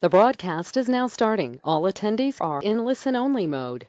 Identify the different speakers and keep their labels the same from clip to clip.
Speaker 1: The broadcast is now starting. All attendees are in listen-only mode.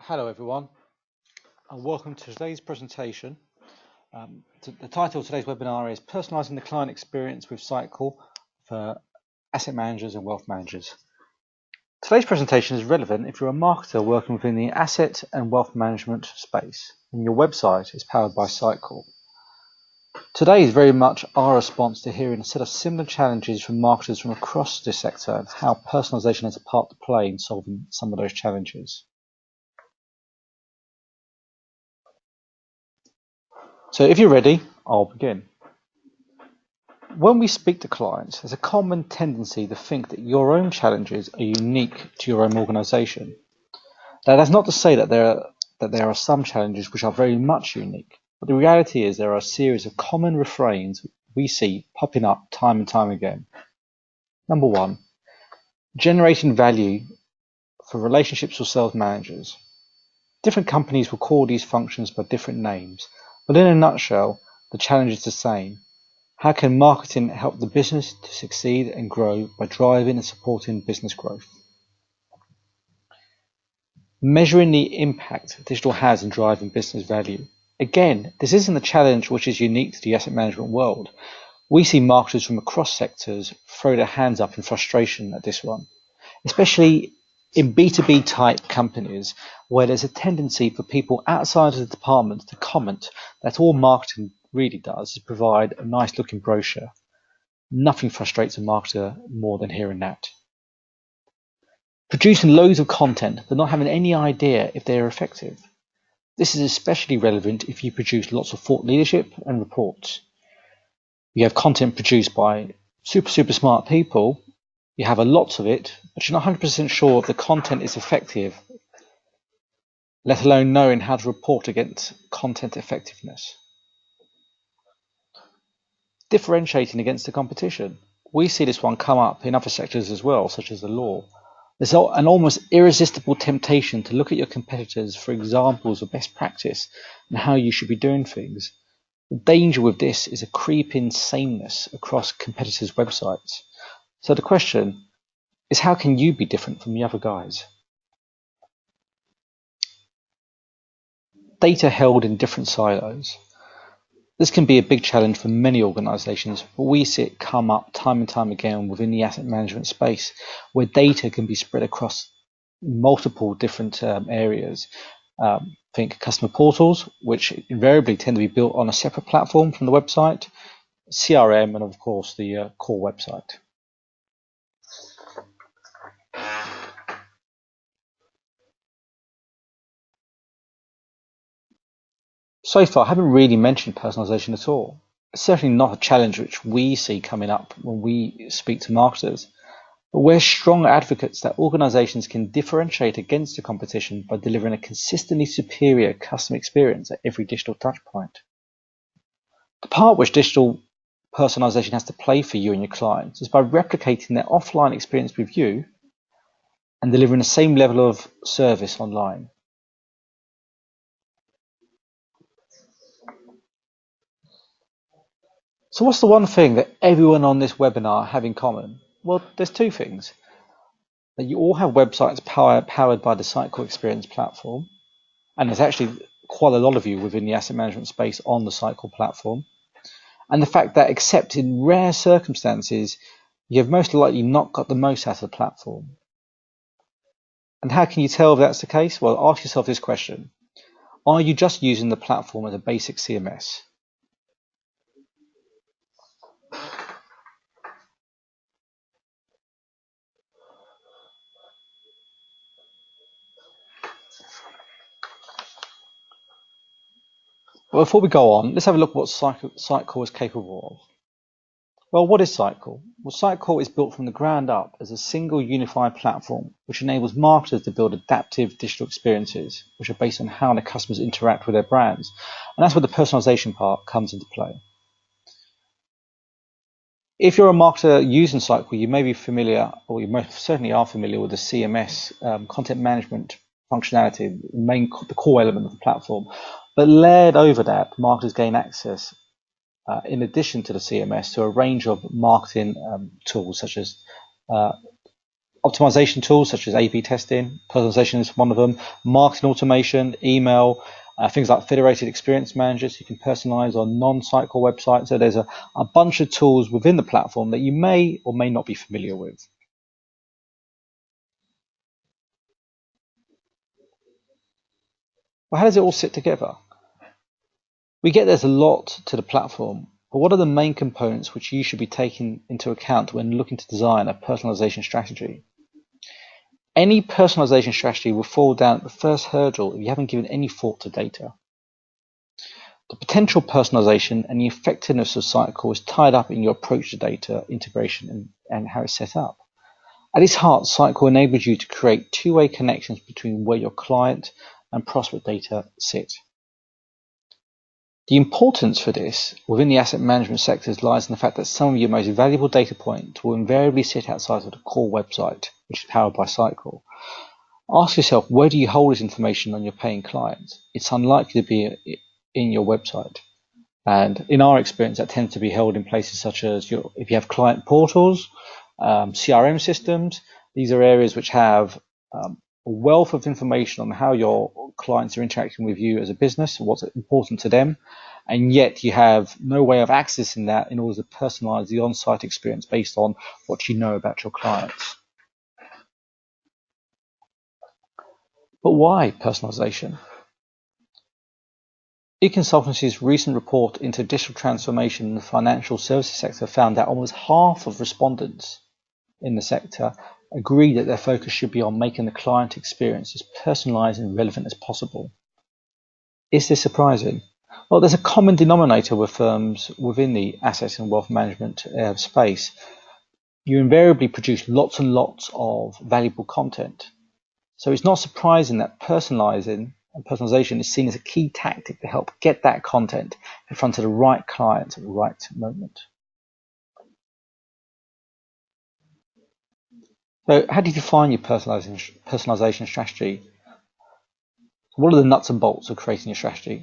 Speaker 2: Hello everyone, and welcome to today's presentation. The title of today's webinar is Personalising the Client Experience with Sitecore for Asset Managers and Wealth Managers. Today's presentation is relevant if you're a marketer working within the asset and wealth management space and your website is powered by Sitecore. Today is very much our response to hearing a set of similar challenges from marketers from across this sector and how personalisation has a part to play in solving some of those challenges. So if you're ready, I'll begin. When we speak to clients, there's a common tendency to think that your own challenges are unique to your own organisation. Now, that's not to say that there are some challenges which are very much unique, but the reality is there are a series of common refrains we see popping up time and time again. Number one, generating value for relationships or sales managers. Different companies will call these functions by different names, but in a nutshell, the challenge is the same. How can marketing help the business to succeed and grow by driving and supporting business growth? Measuring the impact digital has in driving business value. Again, this isn't a challenge which is unique to the asset management world. We see marketers from across sectors throw their hands up in frustration at this one, especially in B2B type companies where there's a tendency for people outside of the department to comment that all marketing really does is provide a nice looking brochure. Nothing frustrates a marketer more than hearing that. Producing loads of content but not having any idea if they are effective. This is especially relevant if you produce lots of thought leadership and reports. You have content produced by super smart people, you have a lot of it, but you're not 100% sure if the content is effective, let alone knowing how to report against content effectiveness. Differentiating against the competition. We see this one come up in other sectors as well, such as the law. There's an almost irresistible temptation to look at your competitors for examples of best practice and how you should be doing things. The danger with this is a creeping sameness across competitors' websites. So the question is, how can you be different from the other guys? Data held in different silos. This can be a big challenge for many organisations, but we see it come up time and time again within the asset management space, where data can be spread across multiple different areas. Think customer portals, which invariably tend to be built on a separate platform from the website, CRM, and of course the core website. So far, I haven't really mentioned personalisation at all. It's certainly not a challenge which we see coming up when we speak to marketers, but we're strong advocates that organisations can differentiate against the competition by delivering a consistently superior customer experience at every digital touchpoint. The part which digital personalisation has to play for you and your clients is by replicating their offline experience with you and delivering the same level of service online. So what's the one thing that everyone on this webinar have in common? Well, there's two things. That you all have websites powered by the Sitecore Experience platform, and there's actually quite a lot of you within the asset management space on the Sitecore platform. And the fact that, except in rare circumstances, you have most likely not got the most out of the platform. And how can you tell if that's the case? Well, ask yourself this question. Are you just using the platform as a basic CMS? Well, before we go on, let's have a look at what Sitecore is capable of. Well, what is Sitecore? Well, Sitecore is built from the ground up as a single unified platform which enables marketers to build adaptive digital experiences which are based on how their customers interact with their brands. And that's where the personalization part comes into play. If you're a marketer using Sitecore, you may be familiar, or you most certainly are familiar with the CMS, content management functionality, the core element of the platform. But layered over that, marketers gain access, in addition to the CMS, to a range of marketing tools, such as optimization tools, such as A/B testing. Personalization is one of them. Marketing automation, email, things like federated experience managers. You can personalize on non-Sitecore websites. So there's a bunch of tools within the platform that you may or may not be familiar with. Well, how does it all sit together? We get there's a lot to the platform, but what are the main components which you should be taking into account when looking to design a personalization strategy? Any personalization strategy will fall down at the first hurdle if you haven't given any thought to data. The potential personalization and the effectiveness of Sitecore is tied up in your approach to data integration and how it's set up. At its heart, Sitecore enables you to create two-way connections between where your client and prospect data sit. The importance for this within the asset management sectors lies in the fact that some of your most valuable data points will invariably sit outside of the core website, which is powered by Sitecore. Ask yourself, where do you hold this information on your paying clients? It's unlikely to be in your website. And in our experience, that tends to be held in places such as if you have client portals, CRM systems. These are areas which have a wealth of information on how your clients are interacting with you as a business, what's important to them, and yet you have no way of accessing that in order to personalize the on-site experience based on what you know about your clients. But why personalization? E-Consultancy's recent report into digital transformation in the financial services sector found that almost half of respondents in the sector agree that their focus should be on making the client experience as personalized and relevant as possible. Is this surprising? Well, there's a common denominator with firms within the assets and wealth management space. You invariably produce lots and lots of valuable content. So it's not surprising that personalization is seen as a key tactic to help get that content in front of the right clients at the right moment. So how do you define your personalization strategy? What are the nuts and bolts of creating your strategy?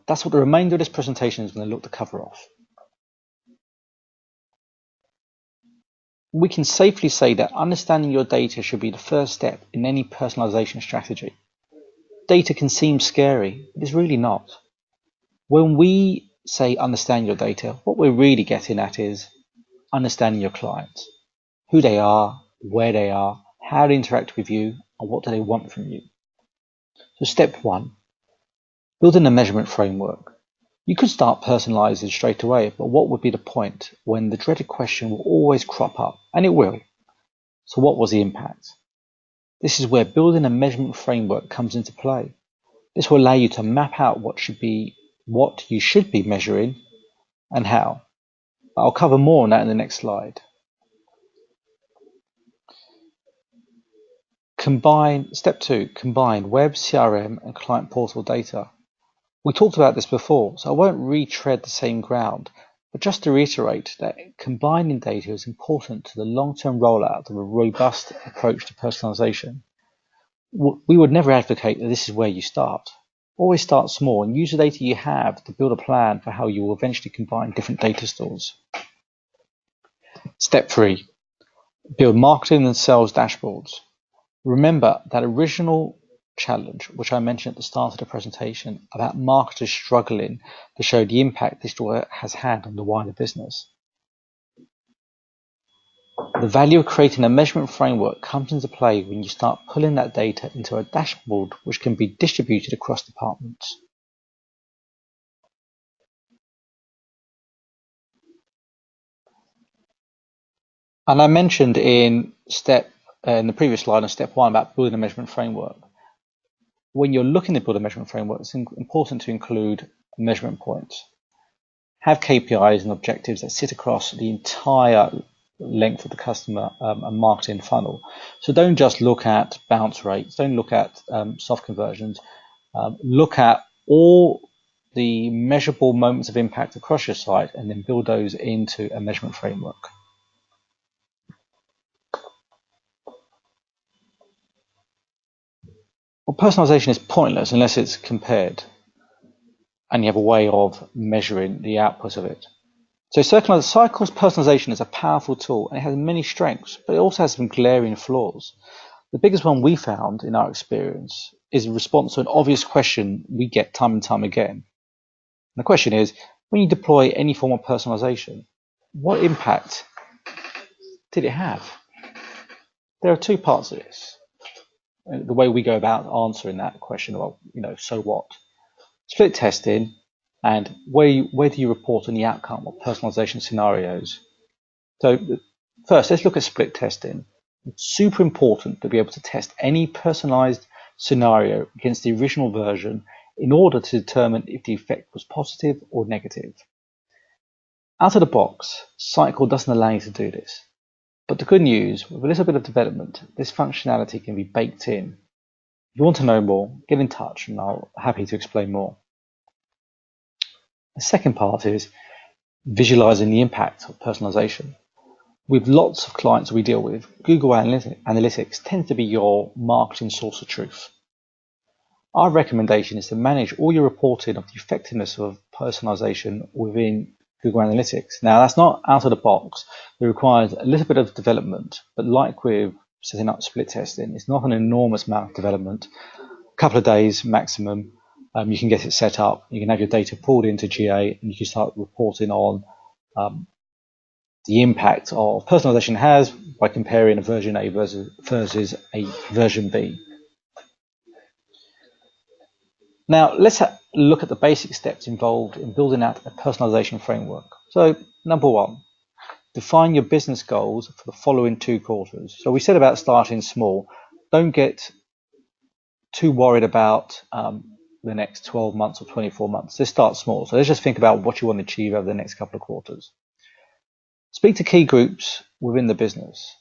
Speaker 2: That's what the remainder of this presentation is going to look to cover off. We can safely say that understanding your data should be the first step in any personalization strategy. Data can seem scary, but it's really not. When we say understand your data, what we're really getting at is understanding your clients, who they are, where they are, how they interact with you, and what do they want from you. So step 1, building a measurement framework. You could start personalizing straight away, but what would be the point when the dreaded question will always crop up, and it will. So what was the impact? This is where building a measurement framework comes into play. This will allow you to map out what you should be measuring and how. I'll cover more on that in the next slide. Step 2, combine web, CRM, and client portal data. We talked about this before, so I won't retread the same ground, but just to reiterate that combining data is important to the long-term rollout of a robust approach to personalization. We would never advocate that this is where you start. Always start small and use the data you have to build a plan for how you will eventually combine different data stores. Step 3, build marketing and sales dashboards. Remember that original challenge, which I mentioned at the start of the presentation, about marketers struggling to show the impact digital has had on the wider business. The value of creating a measurement framework comes into play when you start pulling that data into a dashboard which can be distributed across departments. And I mentioned in the previous slide on step 1 about building a measurement framework. When you're looking to build a measurement framework, it's important to include measurement points. Have KPIs and objectives that sit across the entire length of the customer and marketing funnel. So don't just look at bounce rates, don't look at soft conversions, look at all the measurable moments of impact across your site and then build those into a measurement framework. Well, personalization is pointless unless it's compared and you have a way of measuring the output of it. So Sitecore's personalization is a powerful tool and it has many strengths, but it also has some glaring flaws. The biggest one we found in our experience is a response to an obvious question we get time and time again. And the question is, when you deploy any form of personalization, what impact did it have? There are two parts of this. The way we go about answering that question, well, so what? Split testing and where do you report on the outcome of personalization scenarios? So first, let's look at split testing. It's super important to be able to test any personalized scenario against the original version in order to determine if the effect was positive or negative. Out of the box, Sitecore doesn't allow you to do this. But the good news, with a little bit of development, this functionality can be baked in. If you want to know more, get in touch and I'm happy to explain more. The second part is visualizing the impact of personalization. With lots of clients we deal with, Google Analytics tends to be your marketing source of truth. Our recommendation is to manage all your reporting of the effectiveness of personalization within Google Analytics. Now, that's not out of the box. It requires a little bit of development, but like with setting up split testing, it's not an enormous amount of development. A couple of days maximum, you can get it set up. You can have your data pulled into GA, and you can start reporting on the impact of personalization has by comparing a version A versus a version B. Now, let's look at the basic steps involved in building out a personalization framework. So, number one, define your business goals for the following 2 quarters. So we said about starting small. Don't get too worried about the next 12 months or 24 months. Let's start small. So let's just think about what you want to achieve over the next couple of quarters. Speak to key groups within the business.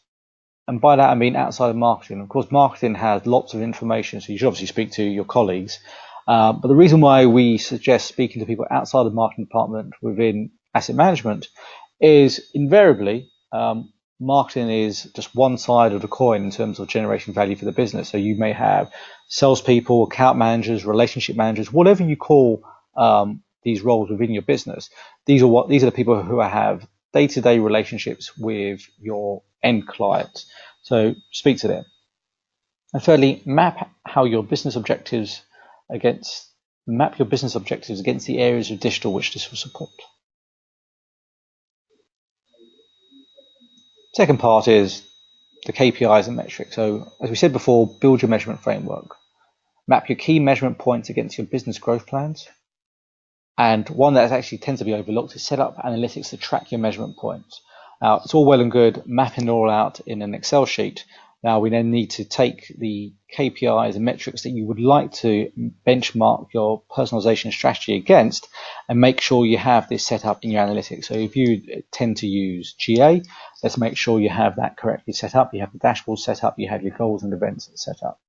Speaker 2: And by that, I mean outside of marketing. Of course, marketing has lots of information, so you should obviously speak to your colleagues. But the reason why we suggest speaking to people outside the marketing department within asset management is invariably marketing is just one side of the coin in terms of generation value for the business. So you may have salespeople, account managers, relationship managers, whatever you call these roles within your business. These are the people who have day-to-day relationships with your end clients. So speak to them. And thirdly, map your business objectives against the areas of digital which this will support. Second part is the KPIs and metrics. So as we said before, build your measurement framework. Map your key measurement points against your business growth plans. And one that actually tends to be overlooked is set up analytics to track your measurement points. Now, it's all well and good mapping it all out in an Excel sheet. Now, we then need to take the KPIs and metrics that you would like to benchmark your personalization strategy against and make sure you have this set up in your analytics. So if you tend to use GA, let's make sure you have that correctly set up. You have the dashboard set up, you have your goals and events set up.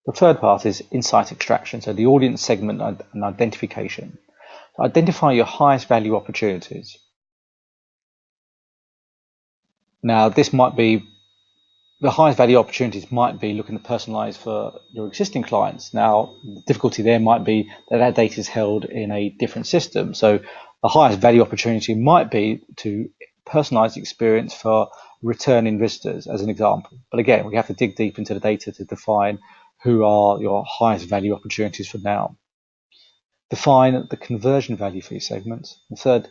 Speaker 2: The third part is insight extraction, so the audience segment and identification. So identify your highest value opportunities. Now, this might be the highest value opportunities might be looking to personalize for your existing clients. Now, the difficulty there might be that data is held in a different system. So the highest value opportunity might be to personalize the experience for returning visitors, as an example. But again, we have to dig deep into the data to define who are your highest value opportunities for now. Define the conversion value for your segments. And third,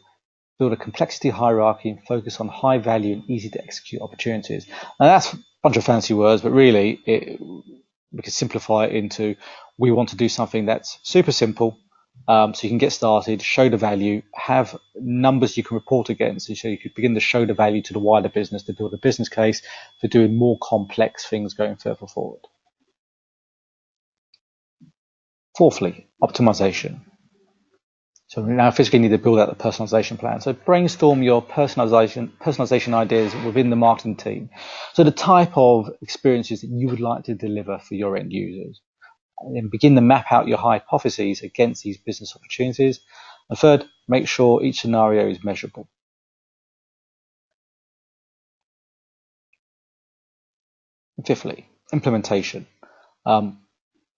Speaker 2: build a complexity hierarchy and focus on high value and easy to execute opportunities. Now that's a bunch of fancy words, but really we could simplify it into we want to do something that's super simple, so you can get started, show the value, have numbers you can report against, so you could begin to show the value to the wider business to build a business case for doing more complex things going further forward. Fourthly, optimization. So we now physically need to build out the personalization plan. So brainstorm your personalization ideas within the marketing team. So the type of experiences that you would like to deliver for your end users. And then begin to map out your hypotheses against these business opportunities. And third, make sure each scenario is measurable. Fifthly, implementation.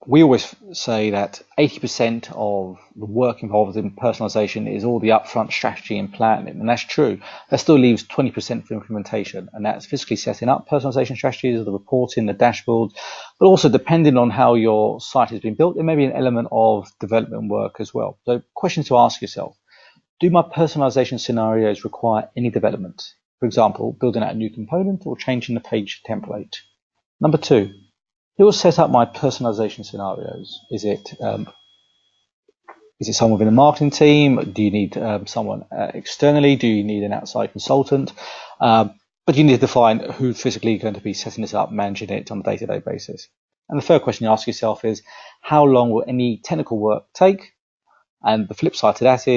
Speaker 2: We always say that 80% of the work involved in personalization is all the upfront strategy and planning, and that's true. That still leaves 20% for implementation, and that's physically setting up personalization strategies, the reporting, the dashboards, but also depending on how your site has been built, there may be an element of development work as well. So, questions to ask yourself: do my personalization scenarios require any development? For example, building out a new component or changing the page template. Number two, who will set up my personalization scenarios? Is it someone within a marketing team? Do you need someone externally? Do you need an outside consultant? But you need to define who's physically going to be setting this up, managing it on a day-to-day basis. And the third question you ask yourself is, how long will any technical work take? And the flip side to that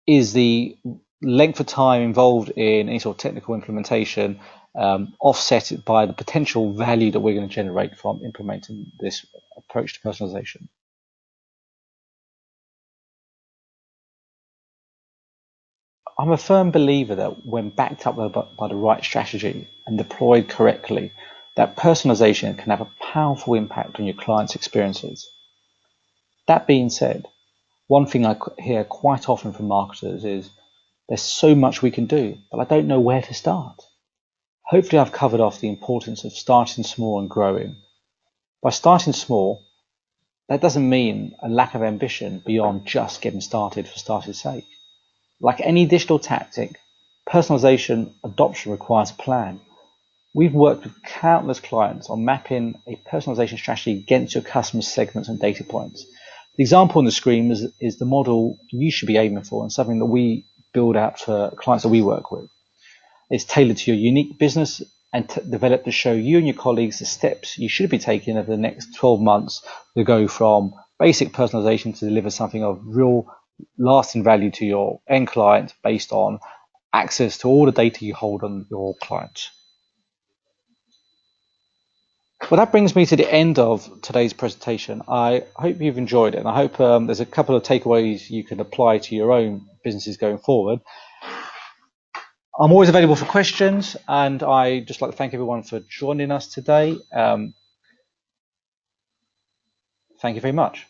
Speaker 2: is the length of time involved in any sort of technical implementation offset by the potential value that we're going to generate from implementing this approach to personalization. I'm a firm believer that when backed up by the right strategy and deployed correctly, that personalization can have a powerful impact on your clients' experiences. That being said, one thing I hear quite often from marketers is, there's so much we can do, but I don't know where to start. Hopefully I've covered off the importance of starting small and growing. By starting small, that doesn't mean a lack of ambition beyond just getting started for start's sake. Like any digital tactic, personalization adoption requires a plan. We've worked with countless clients on mapping a personalization strategy against your customer segments and data points. The example on the screen is the model you should be aiming for, and something that we build out for clients that we work with. It's tailored to your unique business and developed to show you and your colleagues the steps you should be taking over the next 12 months to go from basic personalization to deliver something of real lasting value to your end client based on access to all the data you hold on your clients. Well, that brings me to the end of today's presentation. I hope you've enjoyed it, and I hope there's a couple of takeaways you can apply to your own businesses going forward. I'm always available for questions, and I just like to thank everyone for joining us today. Thank you very much.